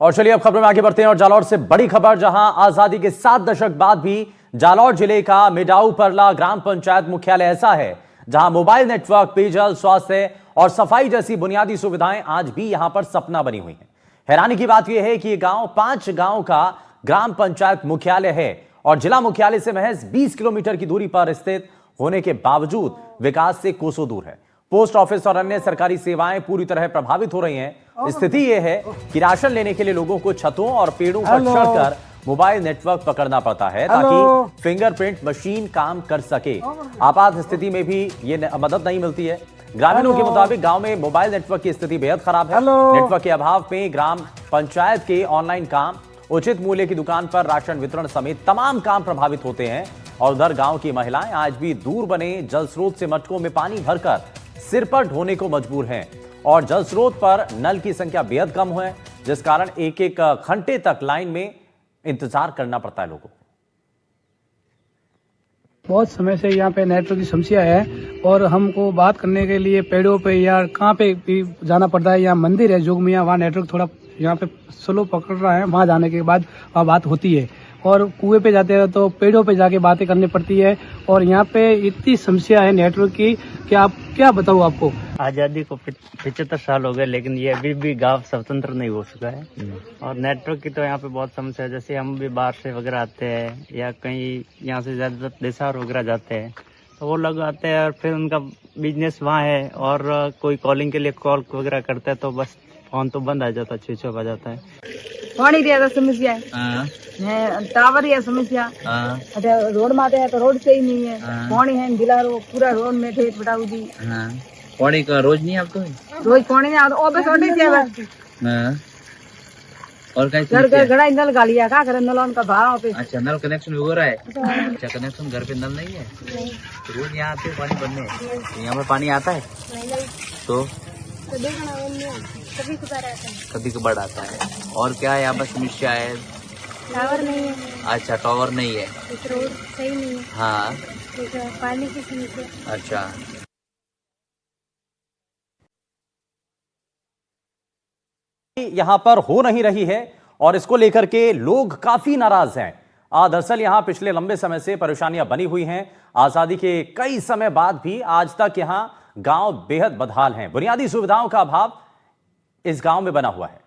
और चलिए अब खबरों में आगे बढ़ते हैं और जालौर से बड़ी खबर, जहां आजादी के 7 दशक बाद भी जालौर जिले का मेडाऊ परला ग्राम पंचायत मुख्यालय ऐसा है जहां मोबाइल नेटवर्क, पेयजल, स्वास्थ्य और सफाई जैसी बुनियादी सुविधाएं आज भी यहां पर सपना बनी हुई हैं। हैरानी की बात यह है कि यह गांव 5 गांव का ग्राम पंचायत मुख्यालय है और जिला मुख्यालय से महज 20 किलोमीटर की दूरी पर स्थित होने के बावजूद विकास से कोसों दूर है। पोस्ट ऑफिस और अन्य सरकारी सेवाएं पूरी तरह प्रभावित हो रही हैं। स्थिति यह है कि राशन लेने के लिए लोगों को छतों और पेड़ों पर चढ़कर मोबाइल नेटवर्क पकड़ना पड़ता है ताकि फिंगरप्रिंट मशीन काम कर सके। आपात स्थिति में भी ये मदद नहीं मिलती है। ग्रामीणों के मुताबिक गांव में मोबाइल नेटवर्क की स्थिति बेहद खराब है। नेटवर्क के अभाव में ग्राम पंचायत के ऑनलाइन काम, उचित मूल्य की दुकान पर राशन वितरण समेत तमाम काम प्रभावित होते हैं। और उधर गांव की महिलाएं आज भी दूर बने जल स्रोत से मटकों में पानी भरकर सिर पर ढोने को मजबूर हैं और जल स्रोत पर नल की संख्या बेहद कम है, जिस कारण एक एक घंटे तक लाइन में इंतजार करना पड़ता है लोगों को। बहुत समय से यहाँ पे नेटवर्क की समस्या है और हमको बात करने के लिए पेड़ों पे या कहाँ पे भी जाना पड़ता है। यहाँ मंदिर है जोगमिया, वहाँ नेटवर्क थोड़ा यहाँ पे स्लो पकड़ रहा है, वहाँ जाने के बाद वहाँ बात होती है। और कुएं पे जाते हैं तो पेड़ों पे जाके बातें करनी पड़ती है। और यहाँ पे इतनी समस्या है नेटवर्क की कि आप क्या बताऊँ आपको। आज़ादी को 75 साल हो गए, लेकिन ये अभी भी गांव स्वतंत्र नहीं हो चुका है। और नेटवर्क की तो यहाँ पे बहुत समस्या है। जैसे हम भी बाहर से वगैरह आते हैं या कहीं यहाँ से ज़्यादातर देसार वगैरह जाते हैं तो वो लोग आते हैं और फिर उनका बिजनेस वहाँ है और कोई कॉलिंग के लिए कॉल वगैरह करता है तो बस फोन तो बंद आ जाता है, स्विच ऑफ आ जाता है। पानी री समस्या है, टावर है समस्या, रोड माते है तो रोड से ही नहीं है। पानी है जिला पूरा रोड में ठेठ बटाऊ दी। पानी का रोज नहीं आपको? रोज पानी नहीं आता, बस ऑर्डर किया बस। और घर घड़ा नल गालिया का करे, नल का भाव पे। अच्छा, नल कनेक्शन हो रहा है। अच्छा, कनेक्शन घर पे नल नहीं है? रोज यहाँ आते पानी भरने? यहाँ पे पानी आता है तो कभी कभार आता है। और क्या है यहाँ पर समस्या है? टावर नहीं है। अच्छा, टावर नहीं है, रोड सही नहीं है। हाँ, पानी की समस्या। अच्छा। यहां पर हो नहीं रही है और इसको लेकर के लोग काफी नाराज हैं। दरअसल यहां पिछले लंबे समय से परेशानियां बनी हुई हैं। आजादी के कई समय बाद भी आज तक यहां गांव बेहद बदहाल हैं। बुनियादी सुविधाओं का अभाव इस गांव में बना हुआ है।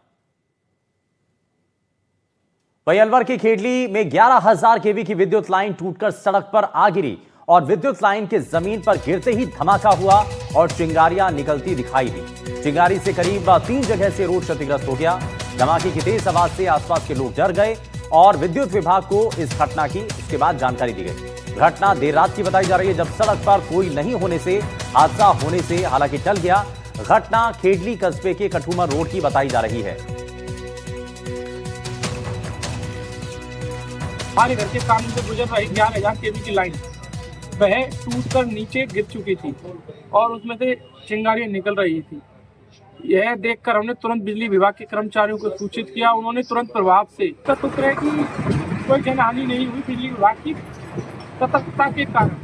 वहीं अलवर की खेडली में 11,000 केवी की विद्युत लाइन टूटकर सड़क पर आ गिरी और विद्युत लाइन के जमीन पर गिरते ही धमाका हुआ और चिंगारियां निकलती दिखाई दी। चिंगारी से करीब 3 जगह से रोड क्षतिग्रस्त हो गया। धमाके की तेज आवाज से आसपास के लोग डर गए और विद्युत विभाग को इस घटना की उसके बाद जानकारी दी गई। घटना देर रात की बताई जा रही है, जब सड़क पर कोई नहीं होने से हादसा होने से हालांकि टल गया। घटना खेडली कस्बे के कठुमर रोड की बताई जा रही है। हमारे घर के सामने से गुजर रही 11,000 केवी की लाइन वह टूटकर नीचे गिर चुकी थी और उसमें से चिंगारियां निकल रही थी। यह देखकर हमने तुरंत बिजली विभाग के कर्मचारियों को सूचित किया। उन्होंने तुरंत प्रभाव से शुक्र है कि कोई जनहानि नहीं हुई बिजली विभाग की सतर्कता के कारण।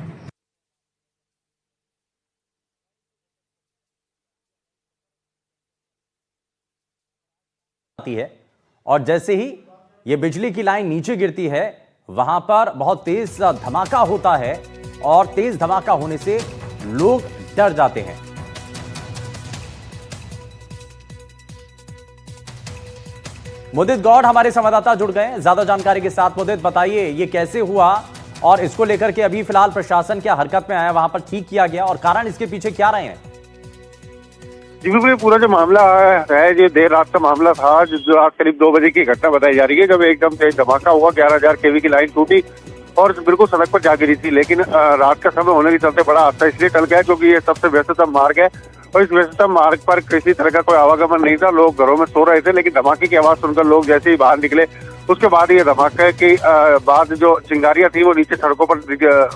है और जैसे ही ये बिजली की लाइन नीचे गिरती है वहां पर बहुत तेज धमाका होता है और तेज धमाका होने से लोग डर जाते हैं। मुदित गौड़ हमारे संवाददाता जुड़ गए ज्यादा जानकारी के साथ। मुदित, बताइए ये कैसे हुआ और इसको लेकर के अभी फिलहाल प्रशासन क्या हरकत में आया, वहां पर ठीक किया गया और कारण इसके पीछे क्या रहे हैं? जी बिल्कुल, पूरा जो मामला है जो देर रात का मामला था, जो रात करीब 2 बजे की घटना बताई जा रही है, जब एकदम तेज धमाका हुआ, 11,000 केवी की लाइन टूटी और बिल्कुल सड़क पर जा गिरी थी। लेकिन रात का समय होने के चलते बड़ा हादसा इसलिए टल गया क्योंकि ये सबसे व्यस्ततम मार्ग है और इस व्यस्ततम मार्ग पर किसी तरह का कोई आवागमन नहीं था। लोग घरों में सो रहे थे, लेकिन धमाके की आवाज सुनकर लोग जैसे ही बाहर निकले उसके बाद ये धमाके की बाद जो चिंगारियां थी वो नीचे सड़कों पर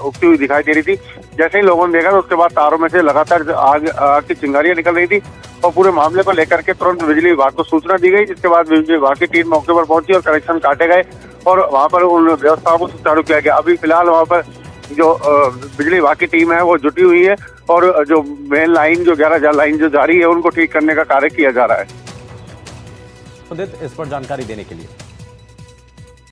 उगती हुई दिखाई दे रही थी। जैसे ही लोगों ने देखा तो उसके बाद तारों में से लगातार आग की चिंगारियां निकल रही थी और पूरे मामले को लेकर के तुरंत बिजली विभाग को सूचना दी गई, जिसके बाद बिजली विभाग की टीम मौके पर पहुंची और कनेक्शन काटे गए और वहां पर उन व्यवस्थाओं को सुचारू किया गया। अभी फिलहाल वहां पर जो बिजली विभाग की टीम है वो जुटी हुई है और जो मेन लाइन जो 11,000 लाइन जो जारी है उनको ठीक करने का कार्य किया जा रहा है। उदित इस पर जानकारी देने के लिए।